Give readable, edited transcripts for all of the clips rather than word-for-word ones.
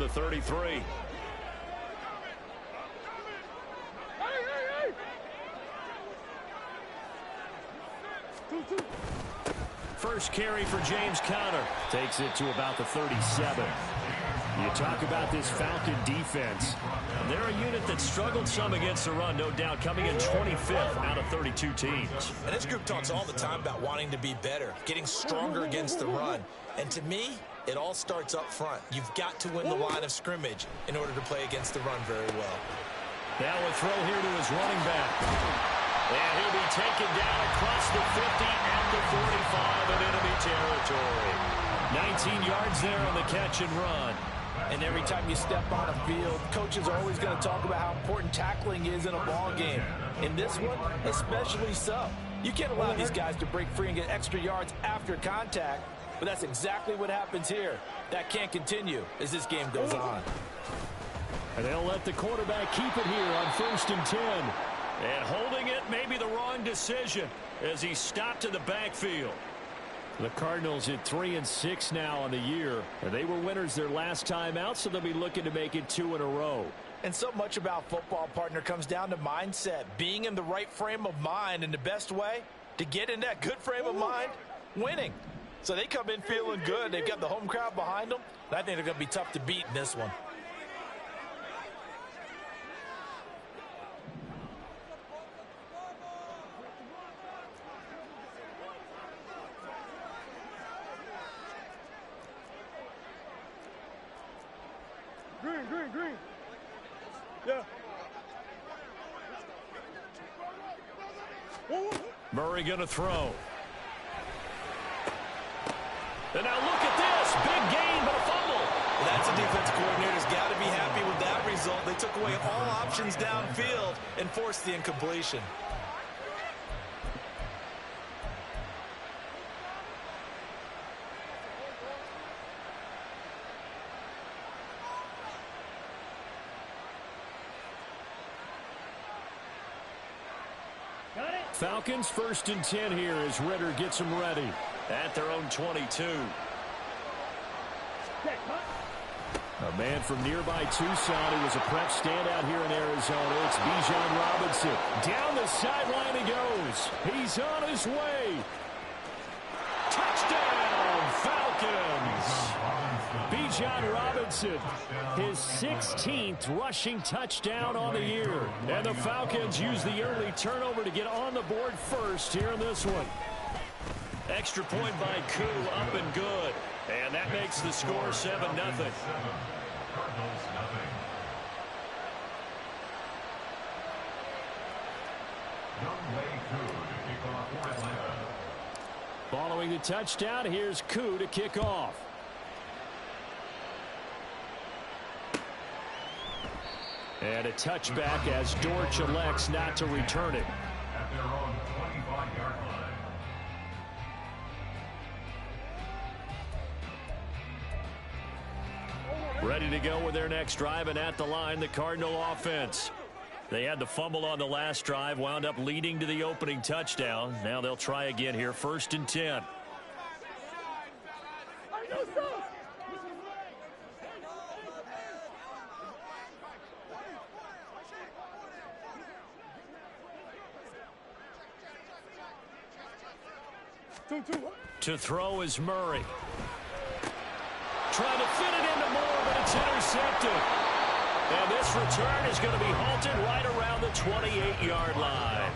the 33. First carry for James Conner. Takes it to about the 37. You talk about this Falcon defense. They're a unit that struggled some against the run, no doubt, coming in 25th out of 32 teams. And this group talks all the time about wanting to be better, getting stronger against the run. And to me, it all starts up front. You've got to win the line of scrimmage in order to play against the run very well. Now a throw here to his running back. And he'll be taken down across the 50 at the 45 in enemy territory. 19 yards there on the catch and run. And every time you step on a field, coaches are always going to talk about how important tackling is in a ball game. In this one, especially so. You can't allow these guys to break free and get extra yards after contact, but that's exactly what happens here. That can't continue as this game goes on. And they'll let the quarterback keep it here on 1st and 10. And holding it may be the wrong decision as he stopped in the backfield. The Cardinals at 3-6 now on the year. And they were winners their last time out, so they'll be looking to make it 2 in a row. And so much about football, partner, comes down to mindset. Being in the right frame of mind, and the best way to get in that good frame of mind, winning. So they come in feeling good. They've got the home crowd behind them. And I think they're going to be tough to beat in this one. Green. Yeah. Murray going to throw. And now look at this. Big gain, but a fumble. Well, that's a defense coordinator's got to be happy with that result. They took away all options downfield and forced the incompletion. Falcons 1st and 10 here as Ritter gets them ready at their own 22. A man from nearby Tucson who was a prep standout here in Arizona. It's Bijan Robinson. Down the sideline he goes. He's on his way. Touchdown, Falcons. Bijan Robinson, his 16th rushing touchdown on the year. And the Falcons use the early turnover to get on the board first here in this one. Extra point by Koo, up and good. And that makes the score 7-0. Following the touchdown, here's Koo to kick off. And a touchback as Dortch elects not to return it. At their own 25-yard line. Ready to go with their next drive, and at the line, the Cardinal offense. They had the fumble on the last drive, wound up leading to the opening touchdown. Now they'll try again here, 1st and 10. To throw is Murray. Trying to fit it into Moore, but it's intercepted. And this return is going to be halted right around the 28-yard line.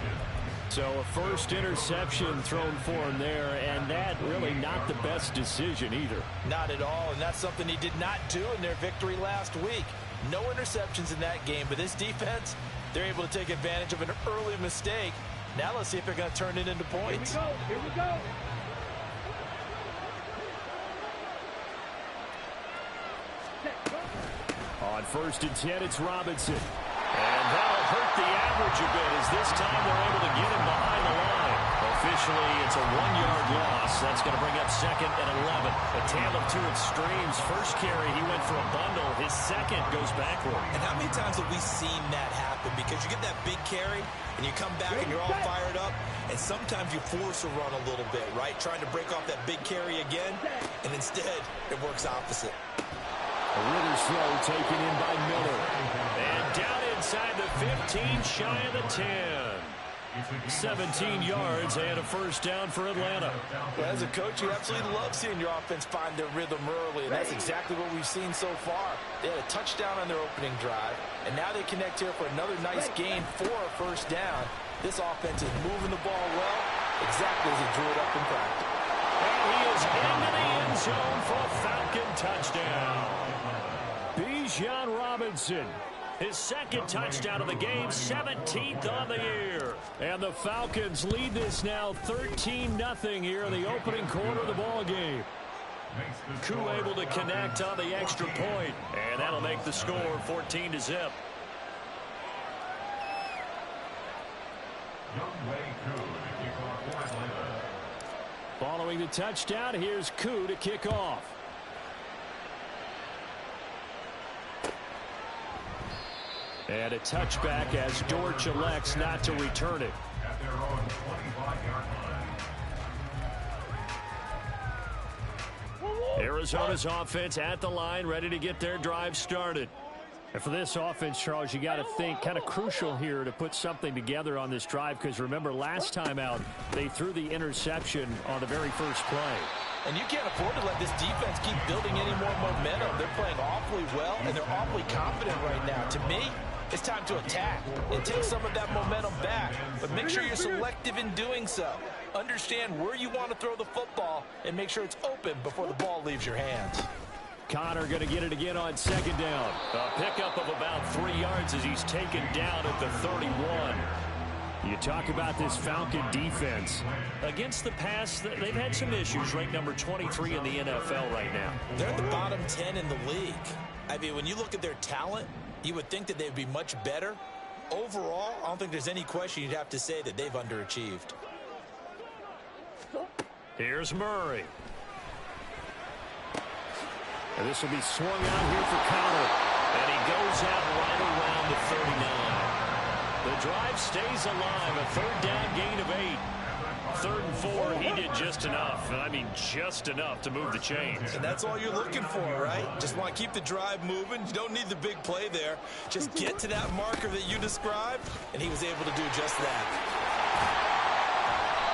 So a first interception thrown for him there, and that really not the best decision either. Not at all, and that's something he did not do in their victory last week. No interceptions in that game, but this defense, they're able to take advantage of an early mistake. Now let's see if they're going to turn it into points. Here we go. On 1st and 10, it's Robinson. And that'll hurt the average a bit as this time they're able to get him behind the line. Officially, it's a 1-yard loss. That's going to bring up 2nd and 11. A tale of two extremes. First carry, he went for a bundle. His second goes backward. And how many times have we seen that happen? Because you get that big carry, and you come back and you're all fired up, and sometimes you force a run a little bit, right? Trying to break off that big carry again, and instead, it works opposite. Ritter's throw taken in by Miller. And down inside the 15, shy of the 10. 17 yards and a first down for Atlanta. Well, as a coach, you absolutely love seeing your offense find their rhythm early, and that's exactly what we've seen so far. They had a touchdown on their opening drive, and now they connect here for another nice gain for a first down. This offense is moving the ball well, exactly as he drew it up in practice. And he is into the end zone for a Falcon touchdown. Bijan Robinson, his second touchdown of the game, 17th on the year. And the Falcons lead this now 13-0 here in the opening quarter of the ball game. Koo able to connect on the extra point, and that'll make the score 14-0. Following the touchdown, here's Koo to kick off. And a touchback as Dortch elects not to return it. Arizona's offense at the line, ready to get their drive started. And for this offense, Charles, you got to think kind of crucial here to put something together on this drive, because remember last time out they threw the interception on the very first play. And you can't afford to let this defense keep building any more momentum. They're playing awfully well, and they're awfully confident right now. To me, it's time to attack and take some of that momentum back, but make sure you're selective in doing so. Understand where you want to throw the football and make sure it's open before the ball leaves your hands. Connor going to get it again on second down. A pickup of about 3 yards as he's taken down at the 31. You talk about this Falcon defense. Against the pass, they've had some issues. Ranked number 23 in the NFL right now. They're at the bottom 10 in the league. I mean, when you look at their talent, you would think that they'd be much better. Overall, I don't think there's any question you'd have to say that they've underachieved. Here's Murray. And this will be swung out here for Connor. And he goes out right around the 39. The drive stays alive. A third down gain of 8. 3rd and 4, he did just enough. And I mean just enough to move the chains. And that's all you're looking for, right? Just want to keep the drive moving. You don't need the big play there. Just get to that marker that you described, and he was able to do just that.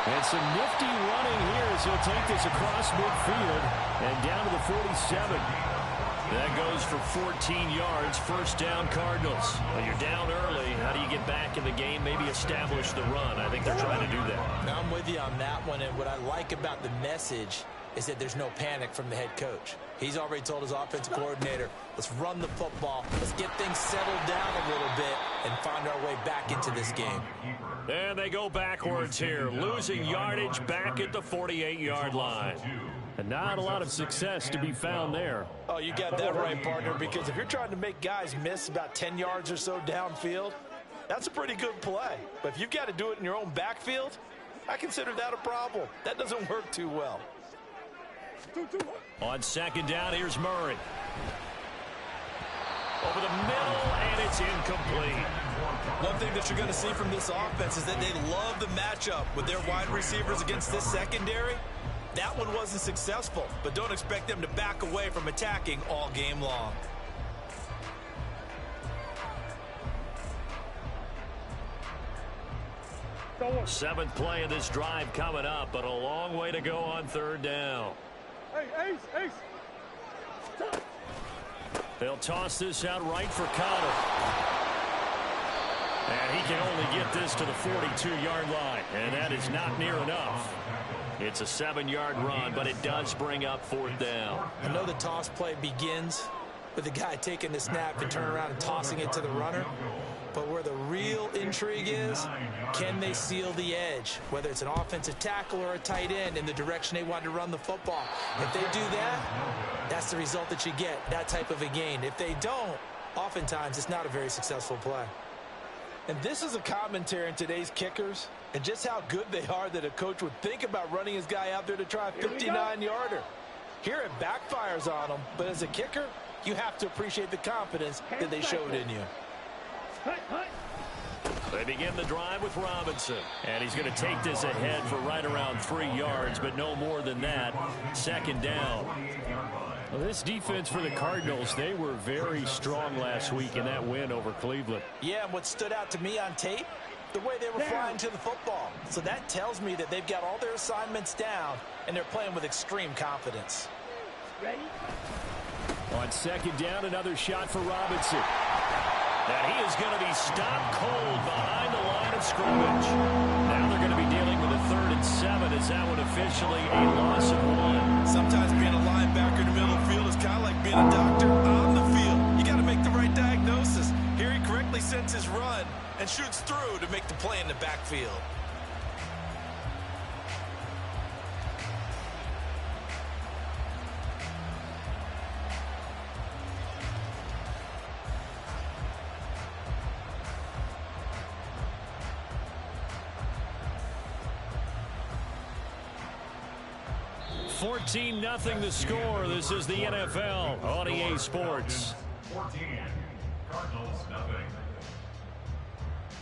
And some nifty running here as he'll take this across midfield and down to the 47. That goes for 14 yards. First down, Cardinals. Well, you're down early. How do you get back in the game? Maybe establish the run. I think they're trying to do that. Now, I'm with you on that one, and what I like about the message is that there's no panic from the head coach. He's already told his offensive coordinator, let's run the football, let's get things settled down a little bit and find our way back into this game. And they go backwards here, losing yardage back at the 48-yard line. And not a lot of success to be found there. Oh, you got that right, partner, because if you're trying to make guys miss about 10 yards or so downfield, that's a pretty good play. But if you've got to do it in your own backfield, I consider that a problem. That doesn't work too well. On second down, here's Murray. Over the middle, and it's incomplete. One thing that you're going to see from this offense is that they love the matchup with their wide receivers against this secondary. That one wasn't successful, but don't expect them to back away from attacking all game long. Seventh play of this drive coming up, but a long way to go on third down. Hey, Ace. They'll toss this out right for Connor. And he can only get this to the 42-yard line, and that is not near enough. It's a 7-yard run, but it does bring up fourth down. I know the toss play begins with the guy taking the snap and turning around and tossing it to the runner. But where the real intrigue is, can they seal the edge, whether it's an offensive tackle or a tight end in the direction they want to run the football? If they do that, that's the result that you get, that type of a gain. If they don't, oftentimes it's not a very successful play. And this is a commentary on today's kickers and just how good they are that a coach would think about running his guy out there to try a 59-yarder. Here it backfires on him, but as a kicker, you have to appreciate the confidence that they showed in you. They begin the drive with Robinson, and he's going to take this ahead for right around 3 yards, but no more than that. Second down. Well, this defense for the Cardinals, they were very strong last week in that win over Cleveland. Yeah, and what stood out to me on tape, the way they were flying to the football. So that tells me that they've got all their assignments down, and they're playing with extreme confidence. Ready? On second down, another shot for Robinson. And he is going to be stopped cold behind the line of scrimmage. Now they're going to be dealing with a 3rd and 7 as that one officially a loss of 1. Sometimes being a linebacker in the middle of the field is kind of like being a doctor on the field. You got to make the right diagnosis. Here he correctly sets his run and shoots through to make the play in the backfield. Nothing the score. This is the NFL on EA Sports. 14. Cardinals, nothing.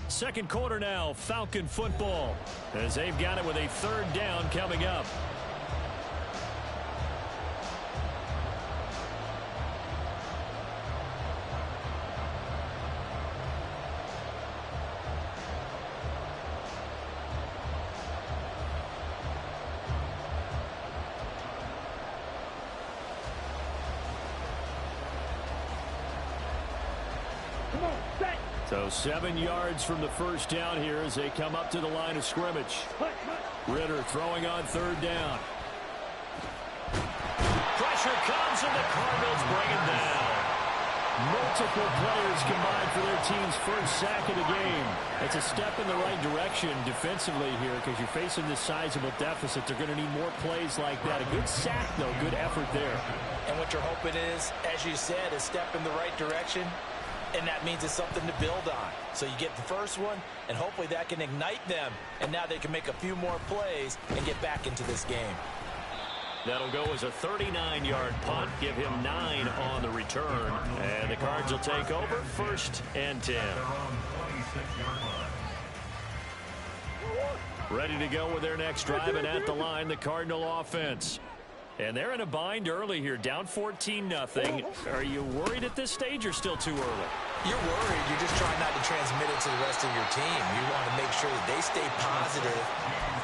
Second quarter now, Falcon football, as they've got it with a 3rd down coming up. So 7 yards from the first down here as they come up to the line of scrimmage. Ritter throwing on 3rd down. Pressure comes and the Cardinals bring it down. Multiple players combined for their team's first sack of the game. It's a step in the right direction defensively here because you're facing this sizable deficit. They're going to need more plays like that. A good sack, though. Good effort there. And what you're hoping is, as you said, a step in the right direction. And that means it's something to build on. So you get the first one, and hopefully that can ignite them. And now they can make a few more plays and get back into this game. That'll go as a 39-yard punt. Give him 9 on the return. And the Cards will take over 1st and 10. Ready to go with their next drive, and at the line, the Cardinal offense. And they're in a bind early here, down 14-0. Are you worried at this stage or still too early? You're worried. You're just trying not to transmit it to the rest of your team. You want to make sure that they stay positive.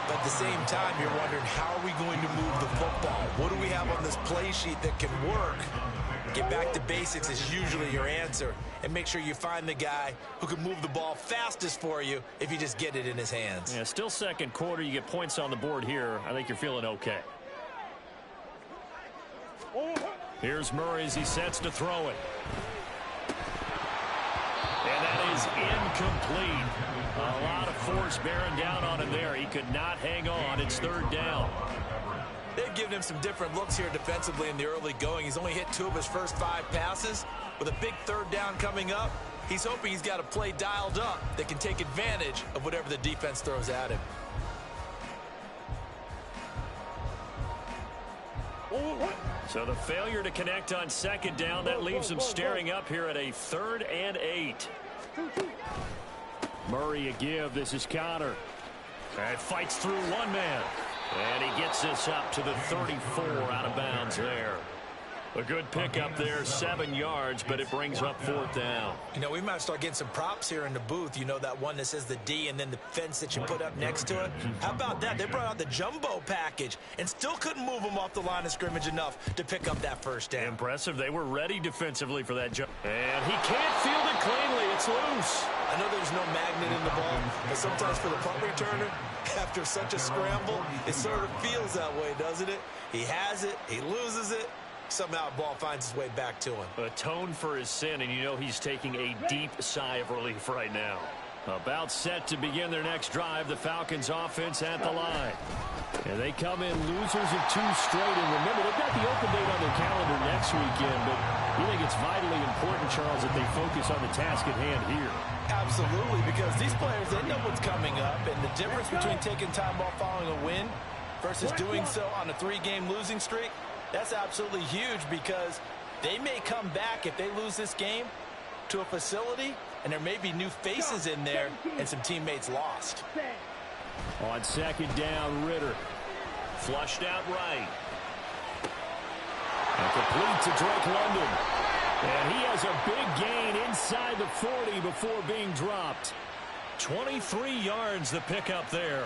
But at the same time, you're wondering, how are we going to move the football? What do we have on this play sheet that can work? Get back to basics is usually your answer. And make sure you find the guy who can move the ball fastest for you if you just get it in his hands. Yeah, still second quarter. You get points on the board here. I think you're feeling okay. Here's Murray as he sets to throw it. And that is incomplete. A lot of force bearing down on him there. He could not hang on. It's 3rd down. They've given him some different looks here defensively in the early going. He's only hit 2 of his first 5 passes. With a big 3rd down coming up, he's hoping he's got a play dialed up that can take advantage of whatever the defense throws at him. So the failure to connect on 2nd down, that leaves them staring up here at a 3rd and 8. Murray a give. This is Connor. And fights through one man. And he gets this up to the 34 out of bounds there. A good pickup there, 7 yards, but it brings up 4th down. You know, we might start getting some props here in the booth. You know, that one that says the D and then the fence that you put up next to it? How about that? They brought out the jumbo package and still couldn't move him off the line of scrimmage enough to pick up that 1st down. Impressive. They were ready defensively for that jump. And he can't field it cleanly. It's loose. I know there's no magnet in the ball, but sometimes for the punt returner, after such a scramble, it sort of feels that way, doesn't it? He has it, he loses it, somehow the ball finds its way back to him. Atone for his sin, and you know he's taking a deep sigh of relief right now. About set to begin their next drive, the Falcons offense at the line. And they come in losers of 2 straight. And remember, they've got the open date on their calendar next weekend, but you think it's vitally important, Charles, that they focus on the task at hand here. Absolutely, because these players, they know what's coming up, and the difference between taking time off following a win versus doing so on a 3-game losing streak, that's absolutely huge, because they may come back if they lose this game to a facility, and there may be new faces in there and some teammates lost. On 2nd down, Ritter. Flushed out right. And complete to Drake London. And he has a big gain inside the 40 before being dropped. 23 yards the pickup there.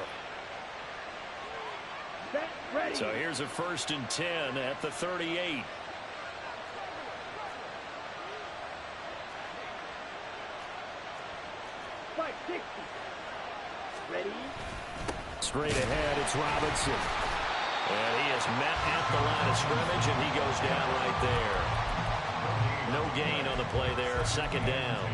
So here's a 1st and 10 at the 38. Ready? Straight ahead, it's Robinson. And he is met at the line of scrimmage, and he goes down right there. No gain on the play there, 2nd down.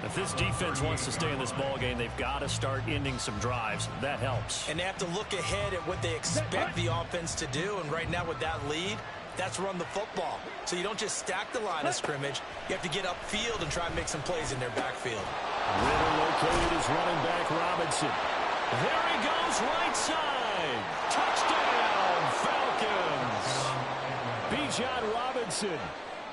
If this defense wants to stay in this ball game, they've got to start ending some drives. That helps. And they have to look ahead at what they expect the offense to do. And right now with that lead, that's run the football. So you don't just stack the line of scrimmage. You have to get upfield and try and make some plays in their backfield. Ritter located his running back, Robinson. There he goes, right side. Touchdown, Falcons. Bijan Robinson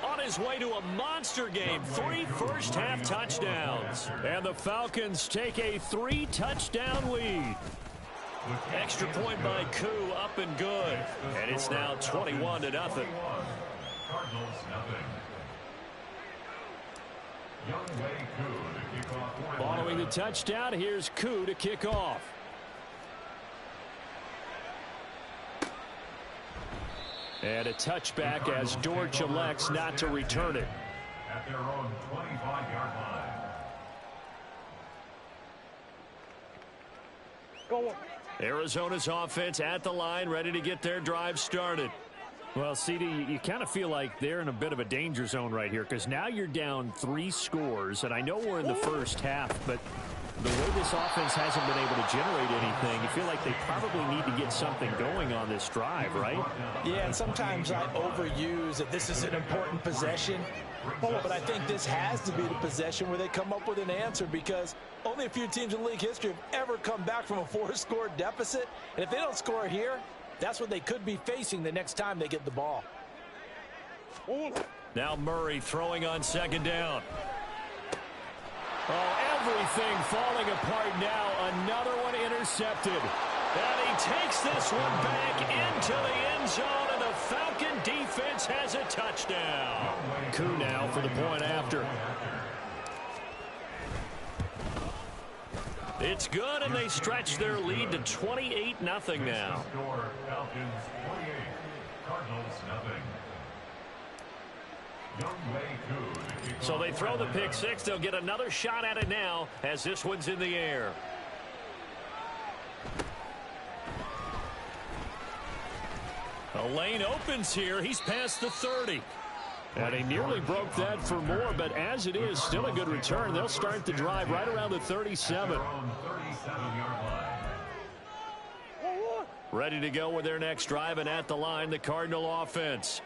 on his way to a monster game. 3 first-half touchdowns. And the Falcons take a 3-touchdown lead. Extra point by Koo, up and good. And it's now 21-0. Cardinals, Following the touchdown, here's Koo to kick off. And a touchback as Dortch elects not to return it. At their own 25-yard line. Go on. Arizona's offense at the line, ready to get their drive started. Well, CD, you kind of feel like they're in a bit of a danger zone right here because now you're down 3 scores, and I know we're in the first half, but the way this offense hasn't been able to generate anything, you feel like they probably need to get something going on this drive, right? Yeah, and sometimes I overuse that this is an important possession. But I think this has to be the possession where they come up with an answer because only a few teams in league history have ever come back from a 4-score deficit. And if they don't score here, that's what they could be facing the next time they get the ball. Now Murray throwing on 2nd down. Oh, everything falling apart now. Another one intercepted. And he takes this one back into the end zone, and the Falcon defense has a touchdown. Koo now for the point after. It's good, and they stretch their lead to 28-0 now. Score, Falcons 28, Cardinals nothing. So they throw the pick 6. They'll get another shot at it now as this one's in the air. A lane opens here. He's past the 30. And he nearly broke that for more, but as it is, still a good return. They'll start the drive right around the 37. Ready to go with their next drive, and at the line, the Cardinal offense.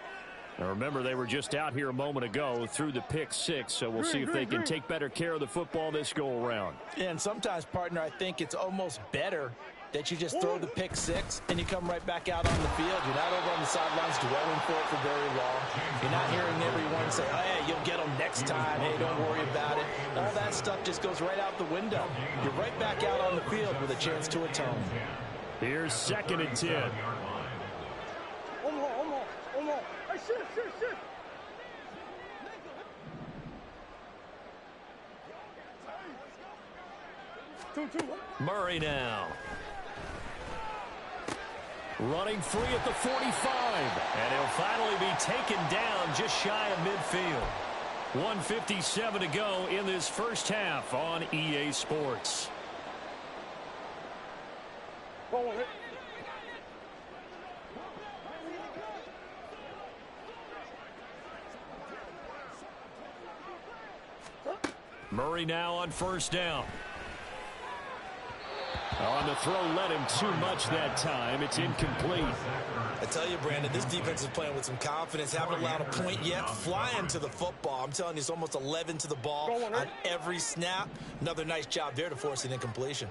Now remember, they were just out here a moment ago through the pick 6, so we'll see if they can take better care of the football this go-around. And sometimes, partner, I think it's almost better that you just throw the pick 6 and you come right back out on the field. You're not over on the sidelines dwelling for it for very long. You're not hearing everyone say, oh, hey, you'll get them next time. Hey, don't worry about it. All that stuff just goes right out the window. You're right back out on the field with a chance to atone. Here's 2nd and 10. Hey, shift. Two. Murray now. Running free at the 45. And he'll finally be taken down just shy of midfield. 1:57 to go in this first half on EA Sports. Murray now on 1st down. On the throw, led him too much that time. It's incomplete. I tell you, Brandon, this defense is playing with some confidence. Haven't allowed a point yet. Flying to the football. I'm telling you, it's almost 11 to the ball on every snap. Another nice job there to force an incompletion.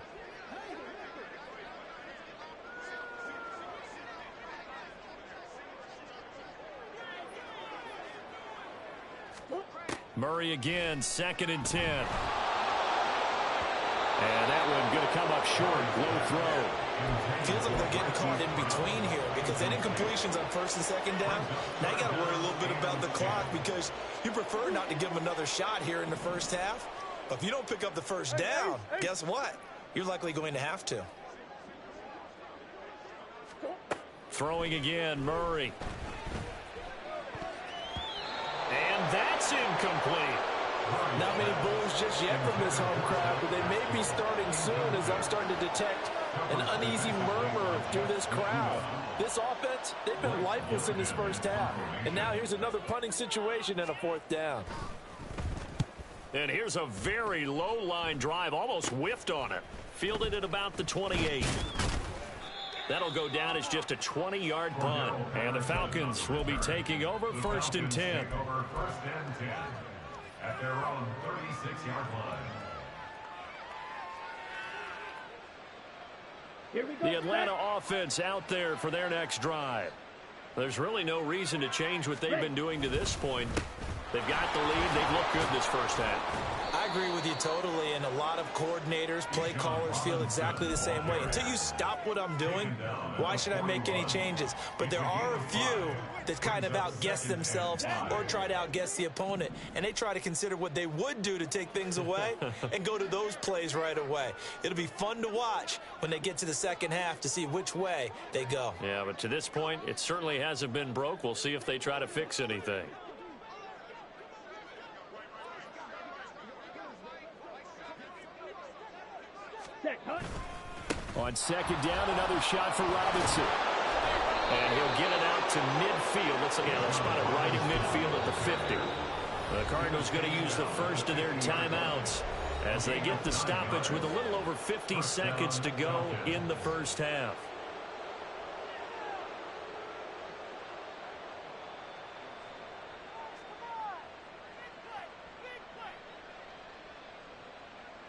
Murray again, 2nd and 10. And that one going to come up short. Low throw. Feels like they're getting caught in between here because any completions on first and second down, now you got to worry a little bit about the clock because you prefer not to give them another shot here in the first half. But if you don't pick up the first down, guess what? You're likely going to have to. Throwing again, Murray. And that's incomplete. Not many boos just yet from this home crowd, but they may be starting soon as I'm starting to detect an uneasy murmur through this crowd. This offense, they've been lifeless in this first half. And now here's another punting situation and a fourth down. And here's a very low line drive, almost whiffed on it. Fielded at about the 28. That'll go down as just a 20-yard punt. And the Falcons will be taking over first and 10. Over first and 10 at their own 36-yard line. The Atlanta offense out there for their next drive. There's really no reason to change what they've been doing to this point. They've got the lead. They've looked good this first half. I agree with you totally, and a lot of coordinators, play callers feel exactly the same way. Until you stop what I'm doing, why should I make any changes? But there are a few that kind of outguess themselves or try to outguess the opponent, and they try to consider what they would do to take things away and go to those plays right away. It'll be fun to watch when they get to the second half to see which way they go. Yeah, but to this point, it certainly hasn't been broke. We'll see if they try to fix anything. On second down, another shot for Robinson. And he'll get it out to midfield. Looks like they'll spot it right in midfield at the 50. The Cardinals going to use the first of their timeouts as they get the stoppage with a little over 50 seconds to go in the first half.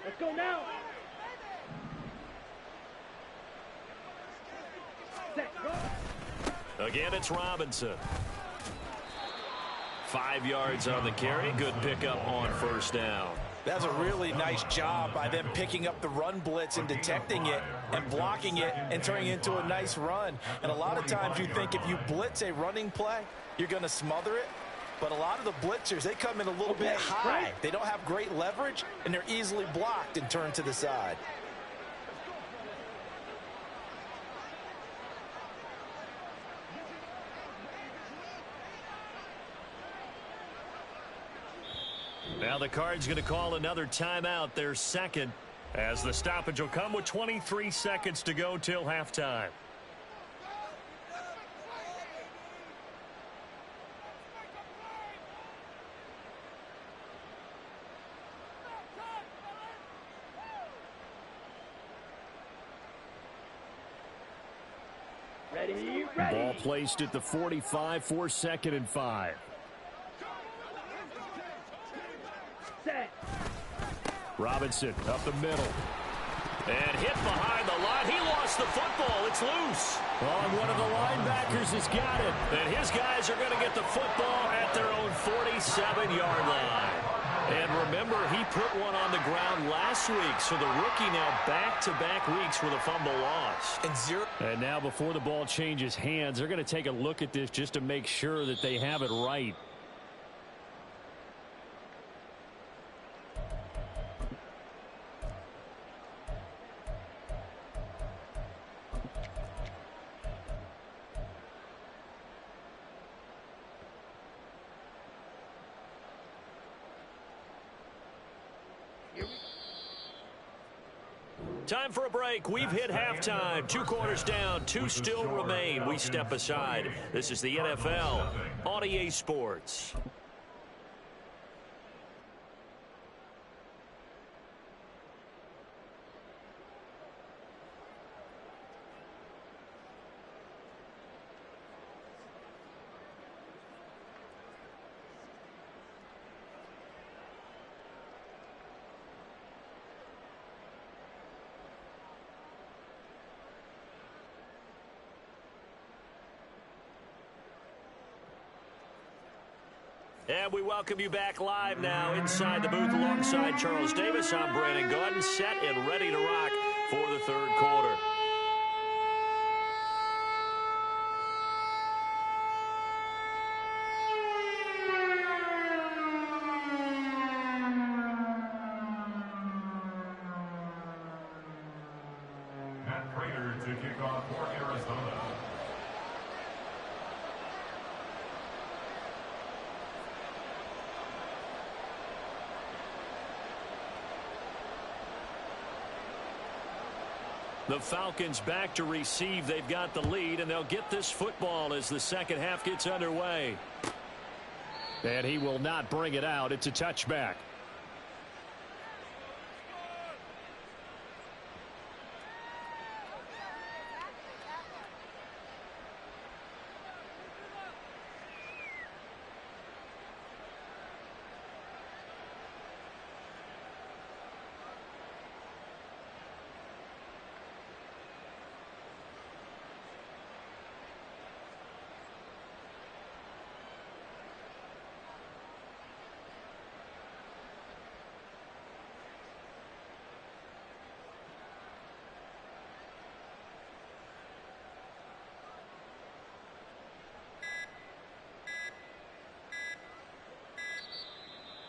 Let's go now. Again, it's Robinson. 5 yards on the carry. Good pickup on first down. That's a really nice job by them picking up the run blitz and detecting it and blocking it and turning it into a nice run. And a lot of times you think if you blitz a running play, you're going to smother it. But a lot of the blitzers, they come in a little bit high. They don't have great leverage, and they're easily blocked and turned to the side. Now the Cards going to call another timeout, their second, as the stoppage will come with 23 seconds to go till halftime. Ready. Ball placed at the 45 for second and 5. Set. Robinson up the middle. And hit behind the line. He lost the football. It's loose. Oh, one of the linebackers has got it. And his guys are going to get the football at their own 47-yard line. And remember, he put one on the ground last week. So the rookie now back-to-back weeks with a fumble lost. And now before the ball changes hands, they're going to take a look at this just to make sure that they have it right. Time for a break. We've hit halftime. 2 quarters down. 2 still remain. We step aside. This is the NFL on EA Sports. And we welcome you back live now inside the booth alongside Charles Davis. I'm Brandon Gaudin, set and ready to rock for the third quarter. To kick off for Arizona. The Falcons back to receive. They've got the lead, and they'll get this football as the second half gets underway. And he will not bring it out. It's a touchback.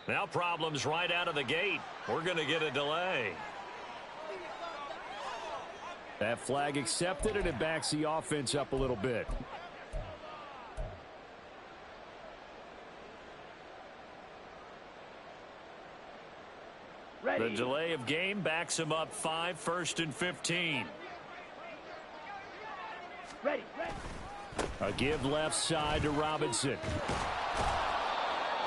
Now problems right out of the gate. We're going to get a delay. That flag accepted, and it backs the offense up a little bit. Ready. The delay of game backs him up 5, 1st and 15. Ready. A give left side to Robinson.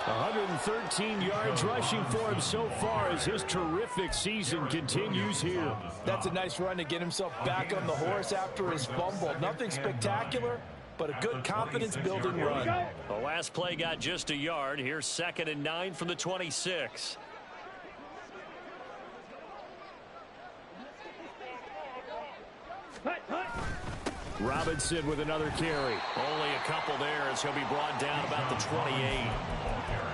113 yards rushing for him so far as his terrific season continues here. That's a nice run to get himself back on the horse after his fumble. Nothing spectacular, but a good confidence-building run. The last play got just a yard. Here's 2nd and 9 from the 26. Robinson with another carry. Only a couple there as he'll be brought down about the 28.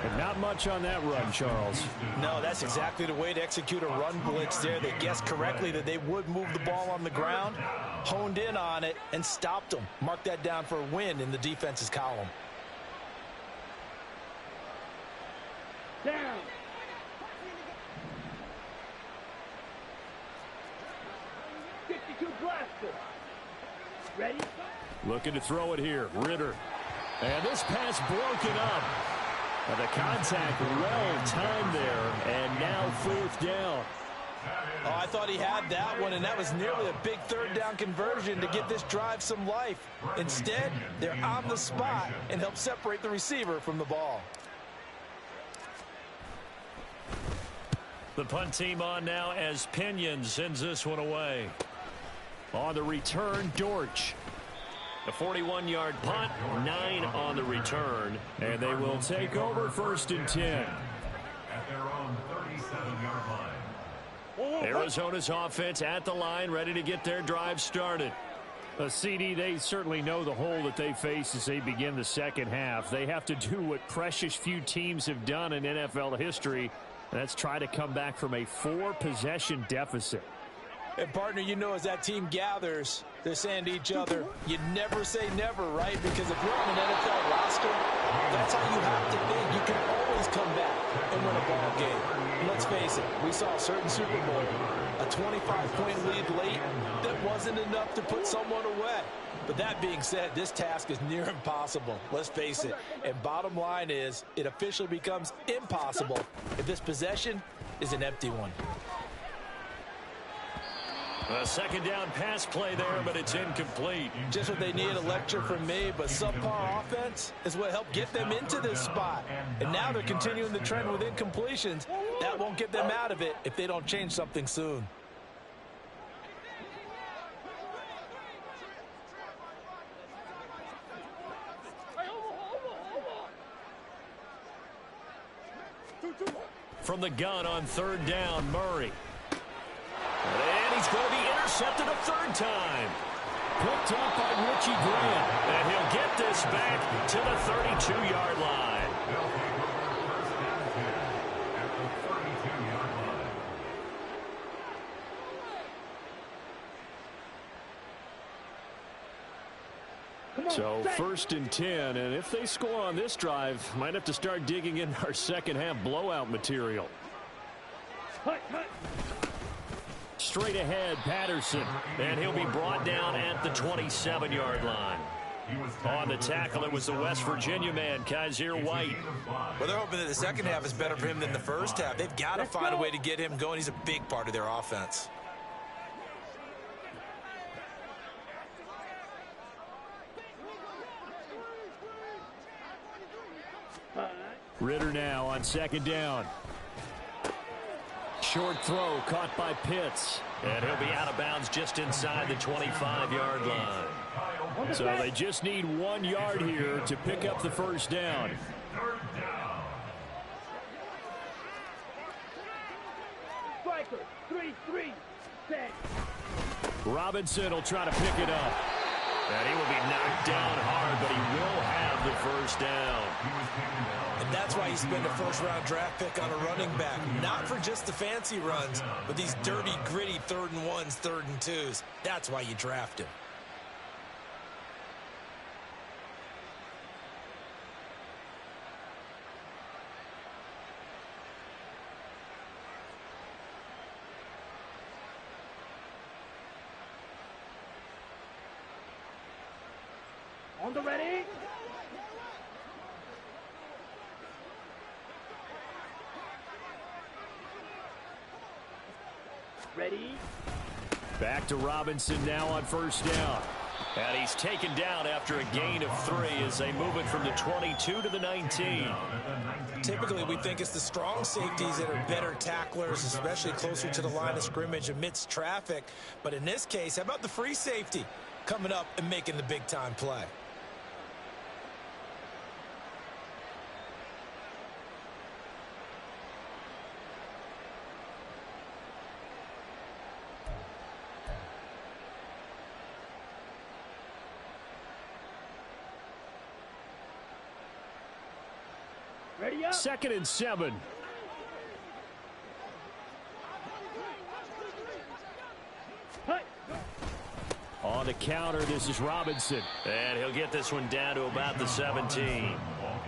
And not much on that run, Charles. No, that's exactly the way to execute a run blitz there. They guessed correctly that they would move the ball on the ground, honed in on it, and stopped them. Mark that down for a win in the defense's column. Down. Blaster. Ready? Looking to throw it here. Ritter. And this pass broken up. And the contact well timed there. And now 4th down. Oh, I thought he had that one, and that was nearly a big 3rd down conversion to give this drive some life. Instead, they're on the spot and help separate the receiver from the ball. The punt team on now as Pinion sends this one away. On the return, Dortch. A 41-yard punt, 9 on the return. And they will take over 1st and 10. At their own 37-yard line. Arizona's offense at the line, ready to get their drive started. A CD, they certainly know the hole that they face as they begin the second half. They have to do what precious few teams have done in NFL history, and that's try to come back from a 4-possession deficit. And, partner, you know, as that team gathers, they're saying to each other, you never say never, right? Because if you're on an NFL roster, that's how you have to think. You can always come back and win a ball game. And let's face it, we saw a certain Super Bowl, a 25-point lead late that wasn't enough to put someone away. But that being said, this task is near impossible. Let's face it. And bottom line is, it officially becomes impossible if this possession is an empty one. A 2nd down pass play there, but it's incomplete. Just what they need, a lecture from me, but subpar offense is what helped get them into this spot. And now they're continuing the trend with incompletions. That won't get them out of it if they don't change something soon. From the gun on 3rd down, Murray. And he's going to be intercepted a 3rd time. Picked up by Richie Grant. And he'll get this back to the 32-yard line. So 1st and 10, and if they score on this drive, might have to start digging in our second half blowout material. Straight ahead, Patterson, and he'll be brought down at the 27-yard line. On the tackle, it was the West Virginia man, Kaiser White. Well, they're hoping that the second half is better for him than the first half. They've got to find a way to get him going. He's a big part of their offense. Ritter now on 2nd down. Short throw caught by Pitts. And he'll be out of bounds just inside the 25-yard line. So they just need 1 yard here to pick up the first down. Striker, 3-3, set. Robinson will try to pick it up. And he will be knocked down hard, but he will have the first down. And that's why you spend a first-round draft pick on a running back. Not for just the fancy runs, but these dirty, gritty 3rd and 1s, 3rd and 2s. That's why you draft him. On the ready. Ready. Back to Robinson now on 1st down. And he's taken down after a gain of 3 as they move it from the 22 to the 19. Typically, we think it's the strong safeties that are better tacklers, especially closer to the line of scrimmage amidst traffic. But in this case, how about the free safety coming up and making the big-time play? Ready up. 2nd and 7. Hut. On the counter, this is Robinson. And he'll get this one down to about the 17.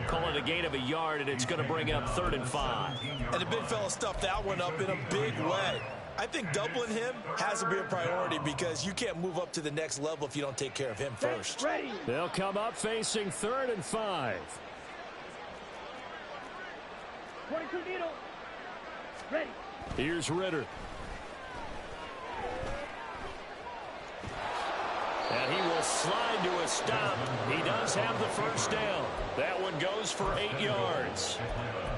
Call it a gain of a yard, and it's going to bring up 3rd and 5. And the big fella stuffed that one up in a big way. I think doubling him has to be a priority because you can't move up to the next level if you don't take care of him first. Ready. They'll come up facing 3rd and 5. 22 needle. Ready. Here's Ritter. And he will slide to a stop. He does have the first down. That one goes for 8 yards.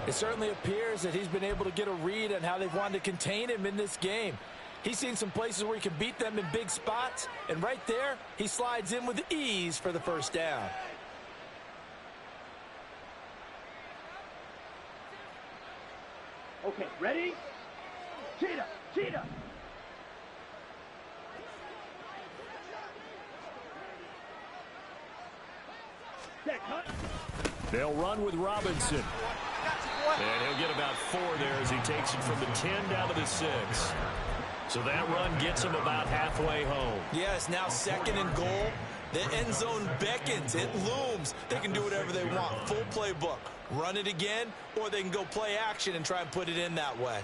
It certainly appears that he's been able to get a read on how they've wanted to contain him in this game. He's seen some places where he can beat them in big spots, and right there, he slides in with ease for the first down. Okay, ready? Cheetah, cheetah. Set, hut. They'll run with Robinson. And he'll get about 4 there as he takes it from the 10 down to the 6. So that run gets him about halfway home. Yes, now 2nd and goal. The end zone beckons. It looms. They can do whatever they want. Full playbook. Run it again, or they can go play action and try and put it in that way.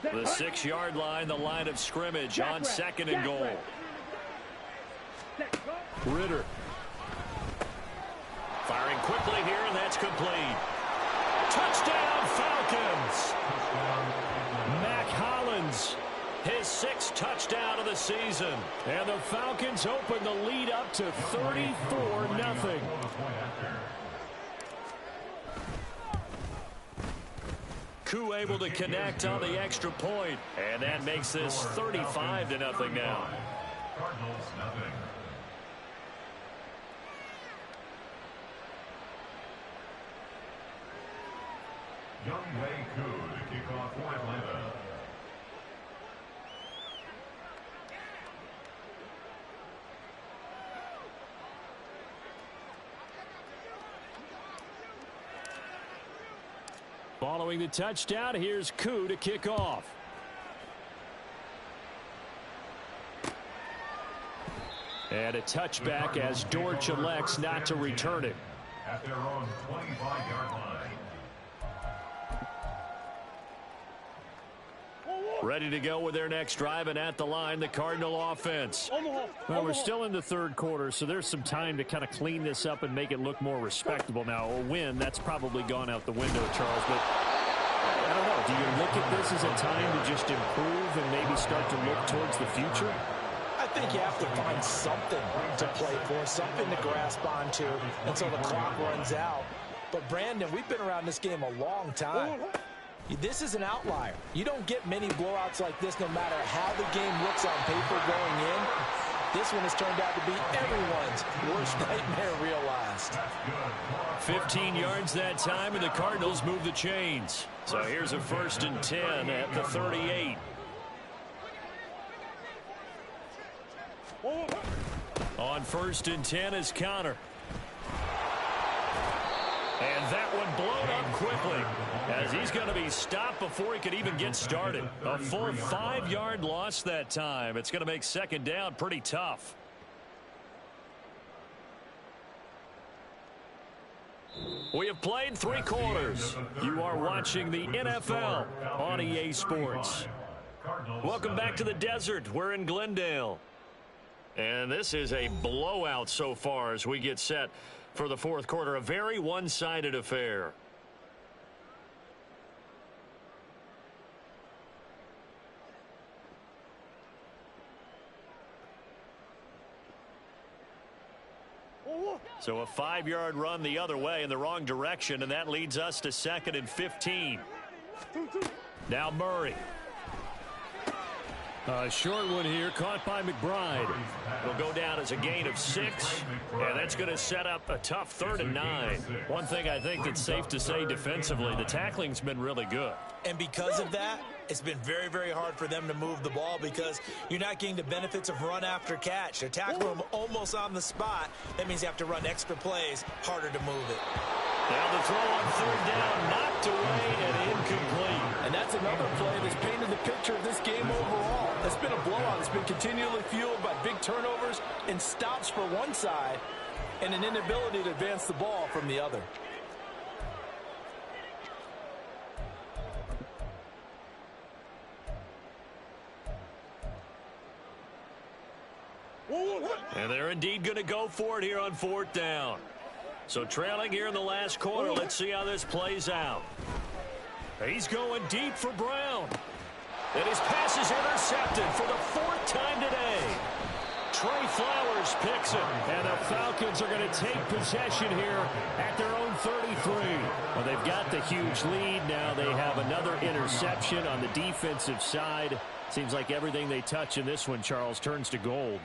The 6-yard line, the line of scrimmage on 2nd and goal. Ritter. Firing quickly here, and that's complete. Touchdown, Falcons! Mac Hollins, his 6th touchdown of the season. And the Falcons open the lead up to 34-0. Koo able to connect on the extra point, and that makes this 35-0 now. Cardinals, nothing. Young Wei Koo to kick off for Atlanta. Following the touchdown, here's Koo to kick off. And a touchback as Dortch elects not to return it. At their own 25-yard line. Ready to go with their next drive, and at the line, the Cardinal offense. Well, we're still in the third quarter, so there's some time to kind of clean this up and make it look more respectable. Now, a win, that's probably gone out the window, Charles, but I don't know. Do you look at this as a time to just improve and maybe start to look towards the future? I think you have to find something to play for, something to grasp onto until the clock runs out. But, Brandon, we've been around this game a long time. This is an outlier. You don't get many blowouts like this no matter how the game looks on paper going in. This one has turned out to be everyone's worst nightmare realized. 15 yards that time, and the Cardinals move the chains. So here's a 1st and 10 at the 38. On 1st and 10 is Connor. And that one blown up quickly as he's going to be stopped before he could even get started. A full 5-yard loss that time. It's going to make 2nd down pretty tough. We have played 3 quarters. You are watching the NFL on EA Sports. Welcome back to the desert. We're in Glendale. And this is a blowout so far as we get set for the 4th quarter. A very one-sided affair. So a 5-yard run the other way in the wrong direction, and that leads us to 2nd and 15. Now Murray. A short one here, caught by McBride. It'll go down as a gain of 6, and that's going to set up a tough 3rd and 9. One thing I think that's safe to say defensively, the tackling's been really good. And because of that, it's been very, very hard for them to move the ball because you're not getting the benefits of run after catch. They're tackling them almost on the spot. That means you have to run extra plays, harder to move it. Now the throw on 3rd down, knocked away and incomplete. And that's another play that's painted the picture of this game overall. It's been a blowout. It's been continually fueled by big turnovers and stops for one side and an inability to advance the ball from the other. And they're indeed going to go for it here on 4th down. So trailing here in the last quarter, let's see how this plays out. He's going deep for Brown. And his pass is intercepted for the 4th time today. Trey Flowers picks it. And the Falcons are going to take possession here at their own 33. Well, they've got the huge lead. Now they have another interception on the defensive side. Seems like everything they touch in this one, Charles, turns to gold.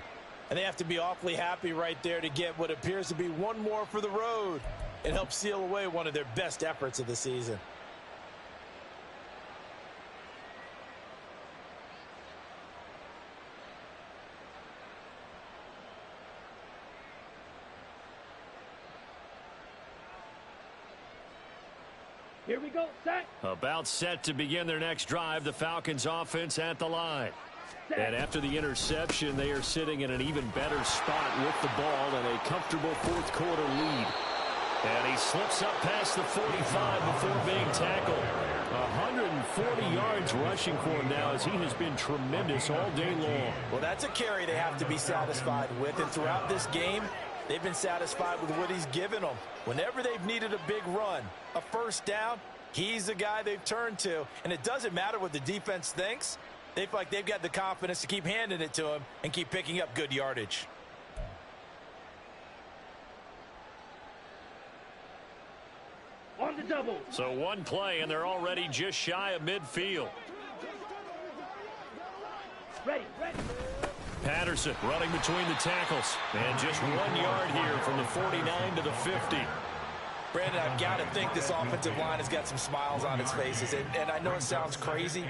And they have to be awfully happy right there to get what appears to be one more for the road and help seal away one of their best efforts of the season. Here we go, set. About set to begin their next drive, the Falcons offense at the line. And after the interception, they are sitting in an even better spot with the ball and a comfortable 4th quarter lead. And he slips up past the 45 before being tackled. 140 yards rushing for him now as he has been tremendous all day long. Well, that's a carry they have to be satisfied with. And throughout this game, they've been satisfied with what he's given them. Whenever they've needed a big run, a 1st down, he's the guy they've turned to. And it doesn't matter what the defense thinks. They feel like they've got the confidence to keep handing it to him and keep picking up good yardage. On the double. So one play, and they're already just shy of midfield. Ready, ready. Patterson running between the tackles. And just 1 yard here from the 49 to the 50. Brandon, I've got to think this offensive line has got some smiles on its faces. And I know it sounds crazy,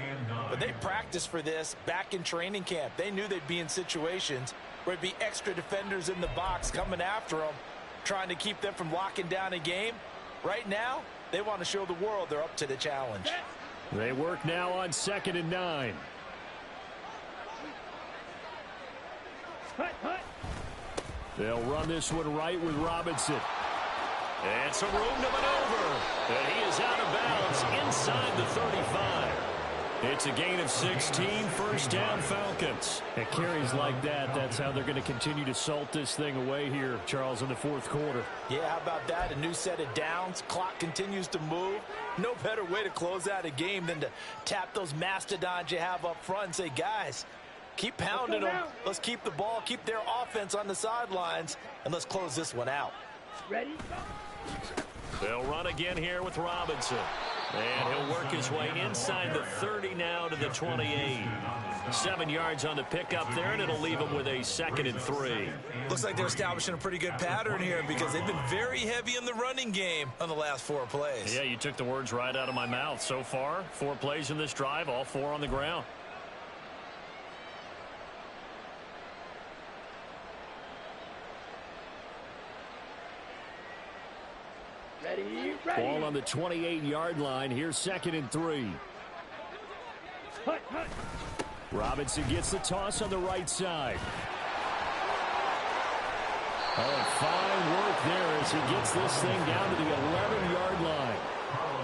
but they practiced for this back in training camp. They knew they'd be in situations where it'd be extra defenders in the box coming after them, trying to keep them from locking down a game. Right now, they want to show the world they're up to the challenge. They work now on 2nd and 9. Hut, hut. They'll run this one right with Robinson. And some room to maneuver. And he is out of bounds inside the 35. It's a gain of 16, first down Falcons. And carries like that, that's how they're going to continue to salt this thing away here, Charles, in the fourth quarter. Yeah, how about that? A new set of downs. Clock continues to move. No better way to close out a game than to tap those mastodons you have up front and say, guys, keep pounding them. Let's keep the ball, keep their offense on the sidelines, and let's close this one out. Ready? They'll run again here with Robinson. And he'll work his way inside the 30 now to the 28. 7 yards on the pickup there, and it'll leave him with a 2nd and 3. Looks like they're establishing a pretty good pattern here because they've been very heavy in the running game on the last 4 plays. Yeah, you took the words right out of my mouth. So far, 4 plays in this drive, all 4 on the ground. Ready? Ball on the 28-yard line. Here's 2nd and 3. Hut, hut. Robinson gets the toss on the right side. Oh, and fine work there as he gets this thing down to the 11-yard line.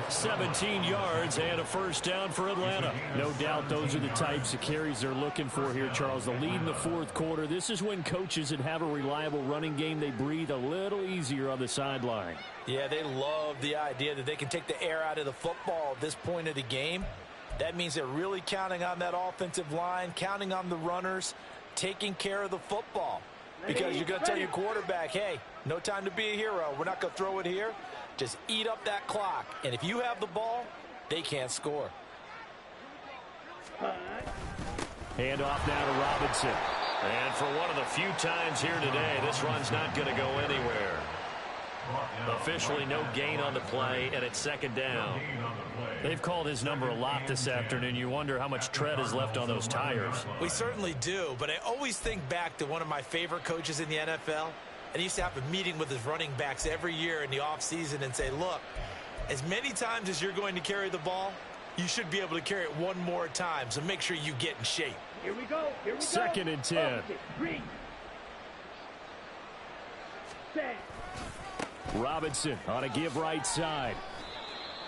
17 yards and a first down for Atlanta. No doubt those are the types of carries they're looking for here, Charles. The lead in the fourth quarter. This is when coaches that have a reliable running game, they breathe a little easier on the sideline. Yeah, they love the idea that they can take the air out of the football at this point of the game. That means they're really counting on that offensive line, counting on the runners, taking care of the football. Because you're going to tell your quarterback, hey, no time to be a hero. We're not going to throw it here. Just eat up that clock. And if you have the ball, they can't score. Hand off now to Robinson. And for one of the few times here today, this run's not going to go anywhere. Officially no gain on the play, and it's 2nd down. They've called his number a lot this afternoon. You wonder how much tread is left on those tires. We certainly do, but I always think back to one of my favorite coaches in the NFL. And he used to have a meeting with his running backs every year in the offseason and say, look, as many times as you're going to carry the ball, you should be able to carry it one more time, so make sure you get in shape. Here we go. Here we go. 2nd and 10. Read. Set. Robinson on a give right side.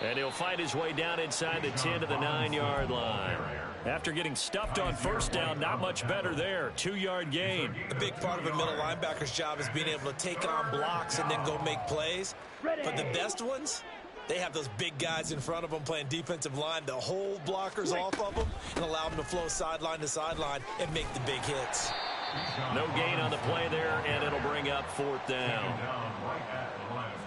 And he'll fight his way down inside the 10 to the 9-yard line. After getting stuffed on first down, not much better there. 2-yard gain. A big part of a middle linebacker's job is being able to take on blocks and then go make plays. But the best ones, they have those big guys in front of them playing defensive line to hold blockers off of them and allow them to flow sideline to sideline and make the big hits. No gain on the play there, and it'll bring up 4th down.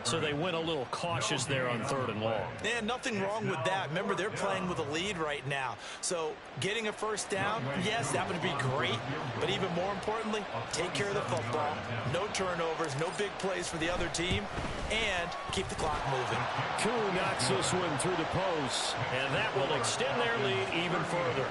So they went a little cautious there on 3rd and long. And nothing wrong with that. Remember, they're playing with a lead right now. So getting a first down, yes, that would be great. But even more importantly, take care of the football. No turnovers, no big plays for the other team, and keep the clock moving. Koo knocks this one through the post, and that will extend their lead even further.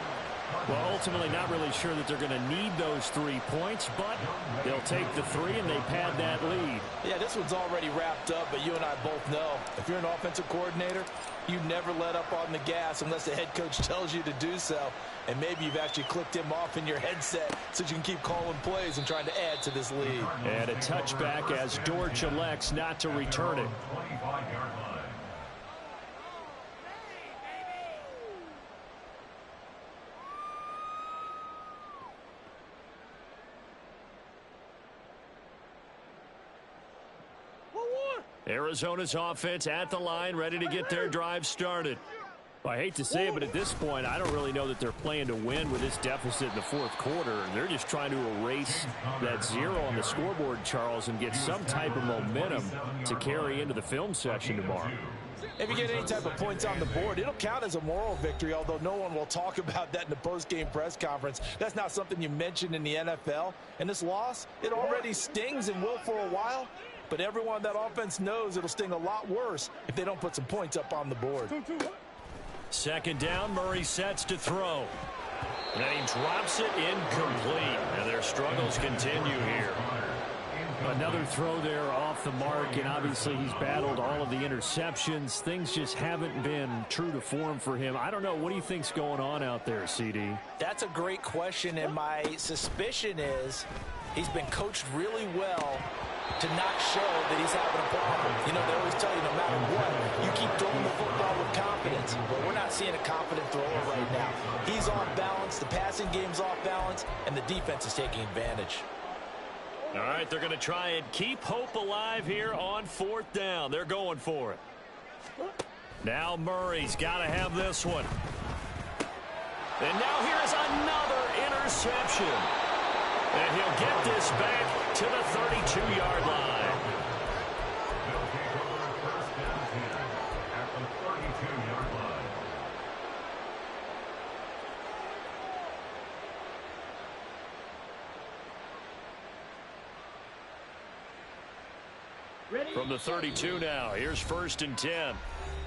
Well, ultimately not really sure that they're going to need those 3 points, but they'll take the 3 and they pad that lead. Yeah, this one's already wrapped up, but you and I both know if you're an offensive coordinator, you never let up on the gas unless the head coach tells you to do so. And maybe you've actually clicked him off in your headset so you can keep calling plays and trying to add to this lead. And a touchback as Dortch elects not to return it. Arizona's offense at the line, ready to get their drive started. I hate to say it, but at this point, I don't really know that they're playing to win with this deficit in the fourth quarter. They're just trying to erase that 0 on the scoreboard, Charles, and get some type of momentum to carry into the film session tomorrow. If you get any type of points on the board, it'll count as a moral victory, although no one will talk about that in the post-game press conference. That's not something you mentioned in the NFL. And this loss, it already stings and will for a while. But everyone on that offense knows it'll sting a lot worse if they don't put some points up on the board. 2nd down, Murray sets to throw. And he drops it incomplete. And their struggles continue here. Another throw there off the mark, and obviously he's battled all of the interceptions. Things just haven't been true to form for him. I don't know. What do you think's going on out there, CD? That's a great question, and my suspicion is He's been coached really well to not show that he's having a problem. You know, they always tell you no matter what, you keep throwing the football with confidence. But we're not seeing a confident thrower right now. He's off balance, the passing game's off balance, and the defense is taking advantage. All right, they're going to try and keep hope alive here on 4th down. They're going for it. Now Murray's got to have this one. And now here's another interception. And he'll get this back to the 32-yard line. They'll take over first and 10 at the 32-yard line. Ready? From the 32 now, here's 1st and 10.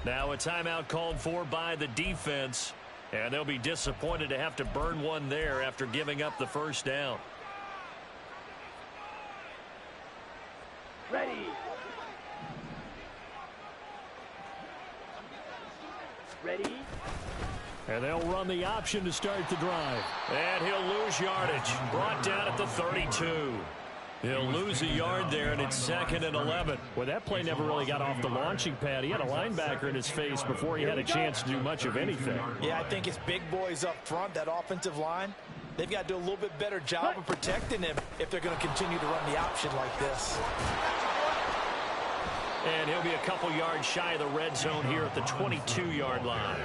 Now a timeout called for by the defense. And they'll be disappointed to have to burn one there after giving up the 1st down. Ready. Ready. And they'll run the option to start the drive. And he'll lose yardage. Brought down at the 32. He'll lose a yard there, and it's 2nd and 11. Well, that play never really got off the launching pad. He had a linebacker in his face before he had a chance to do much of anything. Yeah, I think it's big boys up front, that offensive line. They've got to do a little bit better job of protecting him if they're going to continue to run the option like this. And he'll be a couple yards shy of the red zone here at the 22-yard line.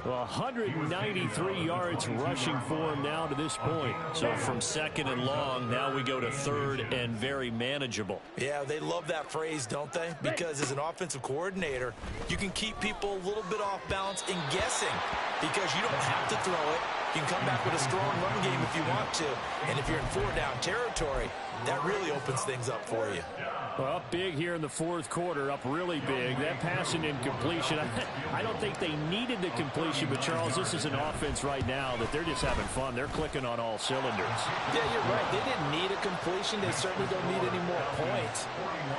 Well, 193 yards rushing for him now to this point. So from 2nd and long, now we go to 3rd and very manageable. Yeah, they love that phrase, don't they? Because as an offensive coordinator, you can keep people a little bit off balance and guessing because you don't have to throw it. You can come back with a strong run game if you want to. And if you're in 4-down territory, that really opens things up for you. Well, up big here in the 4th quarter, up really big. That passing incompletion, I don't think they needed the completion, but Charles, this is an offense right now that they're just having fun. They're clicking on all cylinders. Yeah, you're right. They didn't need a completion. They certainly don't need any more points.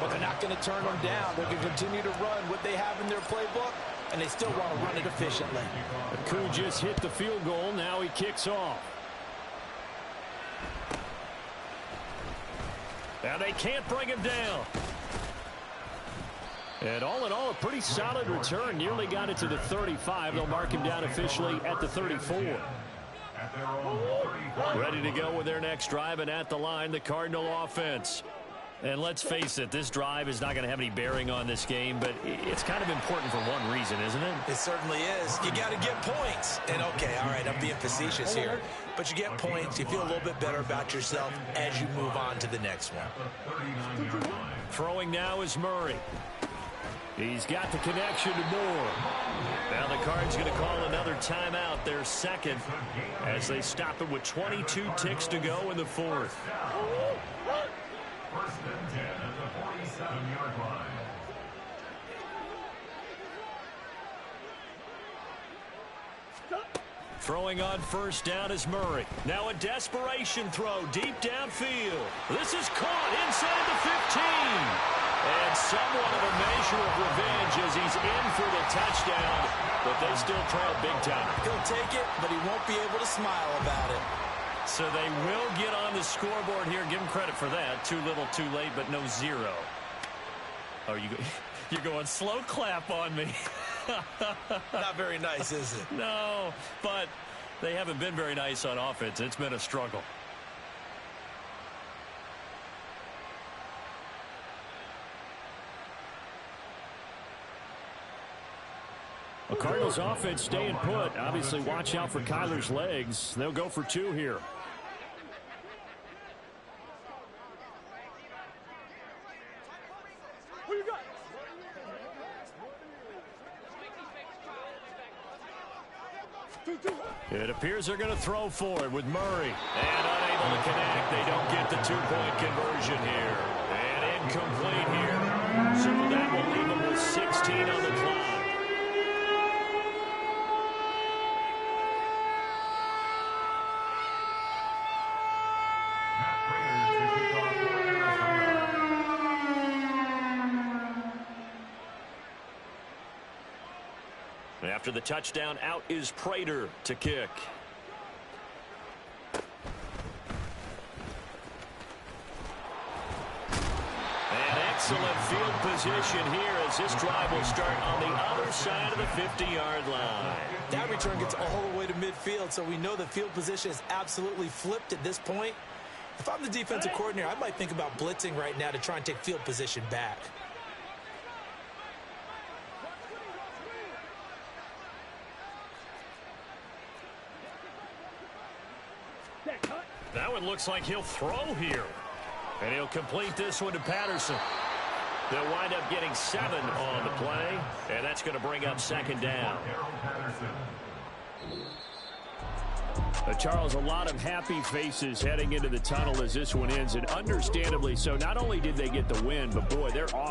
But they're not going to turn them down. They're going to continue to run what they have in their playbook, and they still want to run it efficiently. Koo just hit the field goal. Now he kicks off. Now they can't bring him down. And all in all, a pretty solid return. Nearly got it to the 35. They'll mark him down officially at the 34. Ready to go with their next drive, and at the line, the Cardinal offense. And let's face it, this drive is not going to have any bearing on this game, but it's kind of important for one reason, isn't it? It certainly is. You got to get points. And, okay, all right, I'm being facetious here. But you get points, you feel a little bit better about yourself as you move on to the next one. Throwing now is Murray. He's got the connection to Moore. Now the Cards going to call another timeout, their 2nd, as they stop it with 22 ticks to go in the 4th. 1st and 10 at the 47-yard line. Throwing on 1st down is Murray. Now a desperation throw deep downfield. This is caught inside the 15. And somewhat of a measure of revenge as he's in for the touchdown. But they still trail big time. He'll take it, but he won't be able to smile about it. So they will get on the scoreboard here. Give him credit for that. Too little, too late, but no 0. Oh, you're going slow clap on me. Not very nice, is it? No, but they haven't been very nice on offense. It's been a struggle. The Cardinals offense staying put. Obviously, watch out for Kyler's legs. They'll go for 2 here. It appears they're going to throw for it with Murray. And unable to connect. They don't get the 2-point conversion here. And incomplete here. So that will leave them with 16 on the clock. After the touchdown, out is Prater to kick. Excellent field position here as this drive will start on the other side of the 50-yard line. That return gets all the way to midfield, so we know the field position is absolutely flipped at this point. If I'm the defensive coordinator, I might think about blitzing right now to try and take field position back. That one looks like he'll throw here. And he'll complete this one to Patterson. They'll wind up getting 7 on the play, and that's going to bring up second down. Charles, a lot of happy faces heading into the tunnel as this one ends, and understandably so. Not only did they get the win, but boy, they're off.